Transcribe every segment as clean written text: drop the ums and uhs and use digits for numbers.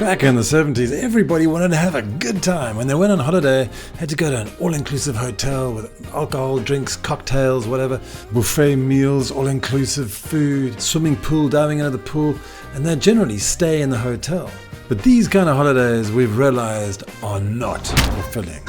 Back in the 70s, everybody wanted to have a good time. When they went on holiday, had to go to an all-inclusive hotel with alcohol, drinks, cocktails, whatever, buffet meals, all-inclusive food, swimming pool, diving into the pool, and they'd generally stay in the hotel. But these kind of holidays, we've realized, are not fulfilling.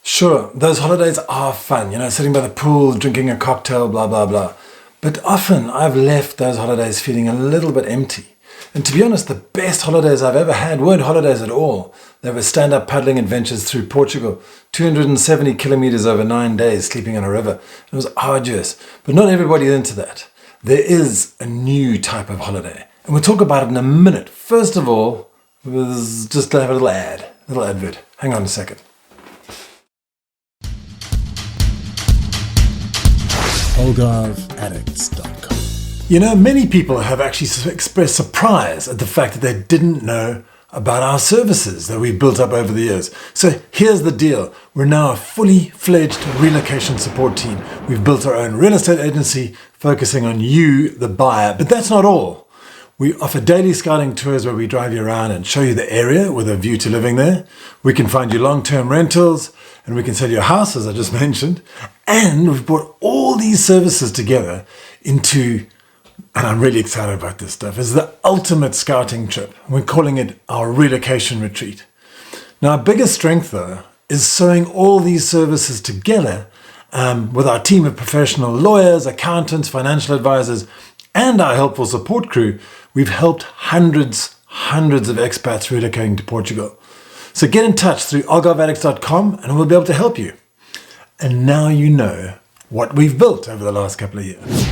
Sure, those holidays are fun, sitting by the pool, drinking a cocktail, blah, blah, blah. But often I've left those holidays feeling a little bit empty. And to be honest, the best holidays I've ever had weren't holidays at all. They were stand-up paddling adventures through Portugal, 270 kilometers over 9 days, sleeping on a river. It was arduous, but not everybody's into that. There is a new type of holiday, and we'll talk about it in a minute. First of all, let's just have a little advert. Hang on a second. AlgarveAddicts.com. Many people have actually expressed surprise at the fact that they didn't know about our services that we built up over the years. So here's the deal. We're now a fully fledged relocation support team. We've built our own real estate agency focusing on you, the buyer. But that's not all. We offer daily scouting tours where we drive you around and show you the area with a view to living there. We can find you long-term rentals, and we can sell you a house, as I just mentioned. And we've brought all these services together into, and I'm really excited about this stuff, is the ultimate scouting trip. We're calling it our relocation retreat. Now, our biggest strength, though, is sewing all these services together with our team of professional lawyers, accountants, financial advisors, and our helpful support crew. We've helped hundreds of expats relocating to Portugal. So get in touch through algarveaddicts.com and we'll be able to help you. And now you know what we've built over the last couple of years.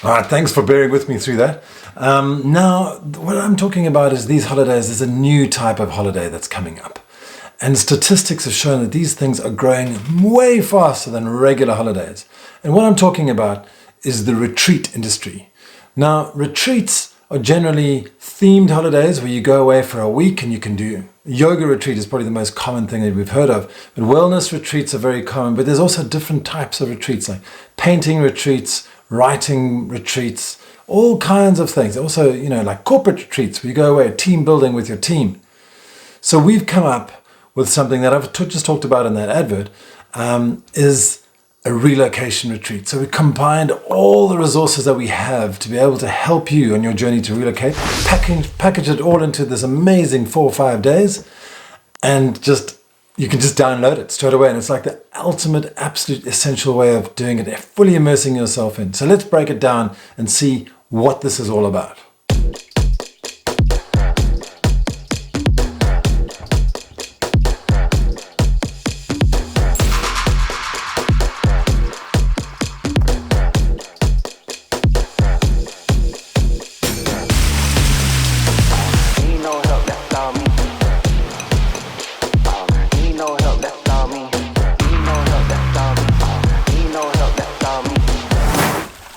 All right, thanks for bearing with me through that. Now, what I'm talking about is these holidays. There's a new type of holiday that's coming up. And statistics have shown that these things are growing way faster than regular holidays. And what I'm talking about is the retreat industry. Now, retreats are generally themed holidays where you go away for a week and you can do yoga retreat is probably the most common thing that we've heard of. But wellness retreats are very common. But there's also different types of retreats like painting retreats, writing retreats, all kinds of things. Also, like corporate retreats where you go away team building with your team. So we've come up with something that I've just talked about in that advert, is a relocation retreat. So we combined all the resources that we have to be able to help you on your journey to relocate, package it all into this amazing 4 or 5 days, and you can just download it straight away. And it's like the ultimate, absolute essential way of doing it, fully immersing yourself in. So let's break it down and see what this is all about.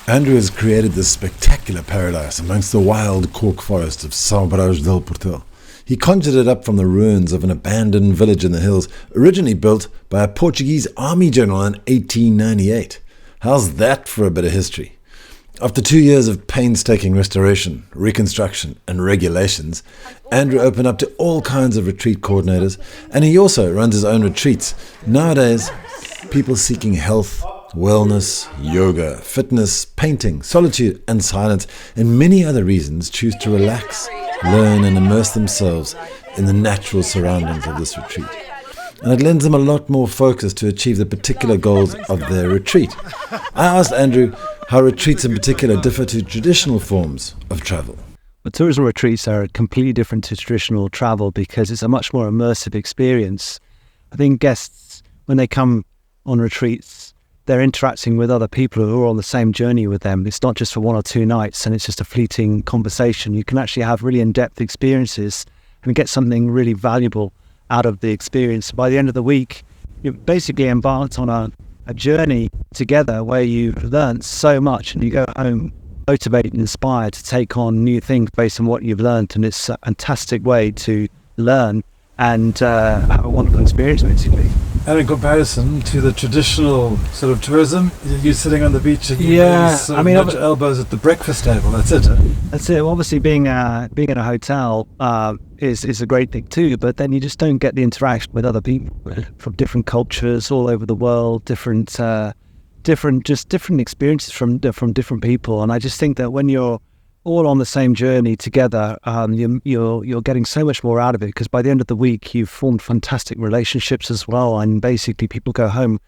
Andrew has created this spectacular paradise amongst the wild cork forests of São Brás del Portel. He conjured it up from the ruins of an abandoned village in the hills, originally built by a Portuguese army general in 1898. How's that for a bit of history? After 2 years of painstaking restoration, reconstruction, and regulations, Andrew opened up to all kinds of retreat coordinators, and he also runs his own retreats. Nowadays, people seeking health, wellness, yoga, fitness, painting, solitude and silence, and many other reasons choose to relax, learn and immerse themselves in the natural surroundings of this retreat. And it lends them a lot more focus to achieve the particular goals of their retreat. I asked Andrew how retreats in particular differ to traditional forms of travel. But tourism retreats are completely different to traditional travel because it's a much more immersive experience. I think guests, when they come on retreats, they're interacting with other people who are on the same journey with them. It's not just for 1 or 2 nights and it's just a fleeting conversation. You can actually have really in-depth experiences and get something really valuable out of the experience. By the end of the week, you're basically embarked on a journey together where you learn so much, and you go home motivated and inspired to take on new things based on what you've learned. And it's a fantastic way to learn and have a wonderful experience, basically. And in comparison to the traditional sort of tourism, you're sitting on the beach and you nudge elbows at the breakfast table. That's it. Huh? That's it. Obviously, being in a hotel is a great thing too. But then you just don't get the interaction with other people from different cultures all over the world, different experiences from different people. And I just think that when you're all on the same journey together, you're getting so much more out of it, because by the end of the week you've formed fantastic relationships as well, and basically people go home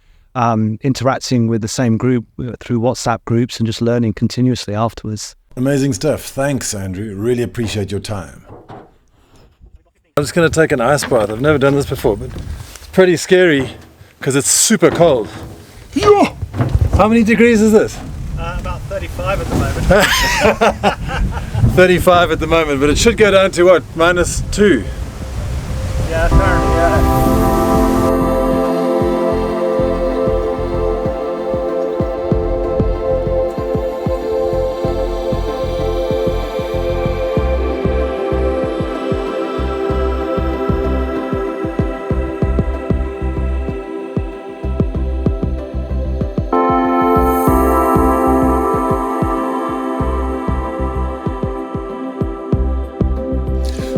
interacting with the same group through WhatsApp groups and just learning continuously afterwards. Amazing stuff. Thanks, Andrew. Really appreciate your time. I'm just going to take an ice bath. I've never done this before, but it's pretty scary because it's super cold. Yeah. How many degrees is this? About 35 at the moment. 35 at the moment, but it should go down to what? -2? Yeah, apparently, yeah.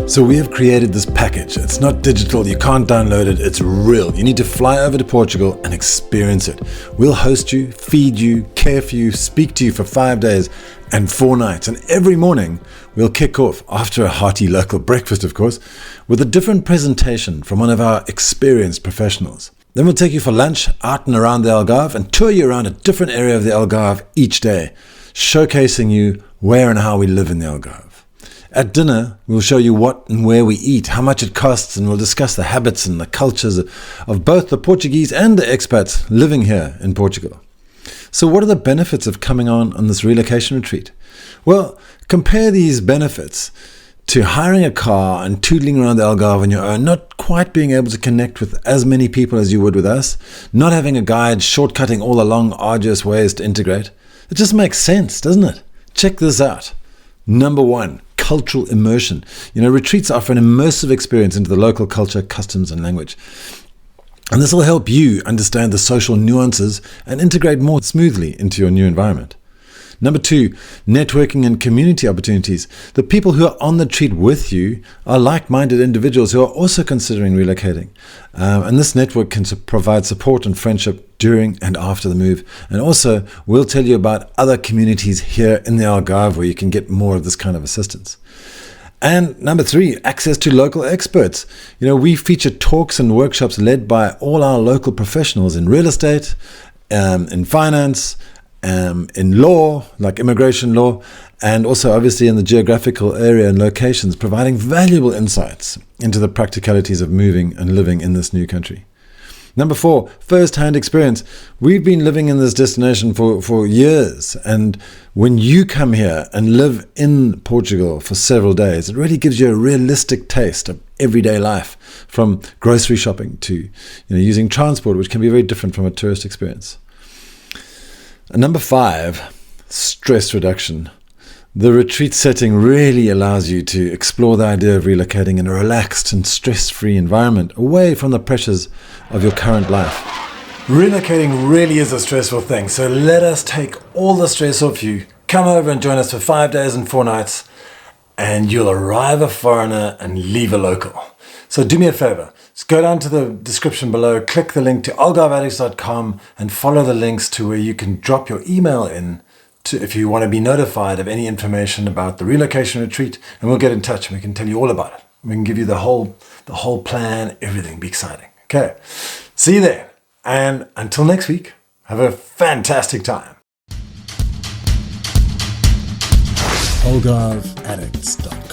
So we have created this package. It's not digital, you can't download it, it's real. You need to fly over to Portugal and experience it. We'll host you, feed you, care for you, speak to you for 5 days and 4 nights. And every morning we'll kick off, after a hearty local breakfast of course, with a different presentation from one of our experienced professionals. Then we'll take you for lunch out and around the Algarve and tour you around a different area of the Algarve each day, showcasing you where and how we live in the Algarve. At dinner, we'll show you what and where we eat, how much it costs, and we'll discuss the habits and the cultures of both the Portuguese and the expats living here in Portugal. So what are the benefits of coming on this relocation retreat? Well, compare these benefits to hiring a car and tootling around the Algarve on your own, not quite being able to connect with as many people as you would with us, not having a guide shortcutting all the long, arduous ways to integrate. It just makes sense, doesn't it? Check this out. Number 1. Cultural immersion. Retreats offer an immersive experience into the local culture, customs, and language. And this will help you understand the social nuances and integrate more smoothly into your new environment. Number 2, networking and community opportunities. The people who are on the retreat with you are like-minded individuals who are also considering relocating. And this network can provide support and friendship during and after the move. And also, we'll tell you about other communities here in the Algarve where you can get more of this kind of assistance. And number 3, access to local experts. We feature talks and workshops led by all our local professionals in real estate, in finance, in law, like immigration law, and also obviously in the geographical area and locations, providing valuable insights into the practicalities of moving and living in this new country. Number 4, first-hand experience. We've been living in this destination for years, and when you come here and live in Portugal for several days, it really gives you a realistic taste of everyday life, from grocery shopping to using transport, which can be very different from a tourist experience. And number 5, stress reduction. The retreat setting really allows you to explore the idea of relocating in a relaxed and stress-free environment away from the pressures of your current life. Relocating really is a stressful thing, so let us take all the stress off you. Come over and join us for 5 days and 4 nights, and you'll arrive a foreigner and leave a local. So do me a favor, just go down to the description below, click the link to algarveaddicts.com and follow the links to where you can drop your email in if you want to be notified of any information about the relocation retreat, and we'll get in touch and we can tell you all about it. We can give you the whole plan, everything. Be exciting. Okay, see you there. And until next week, have a fantastic time. algarveaddicts.com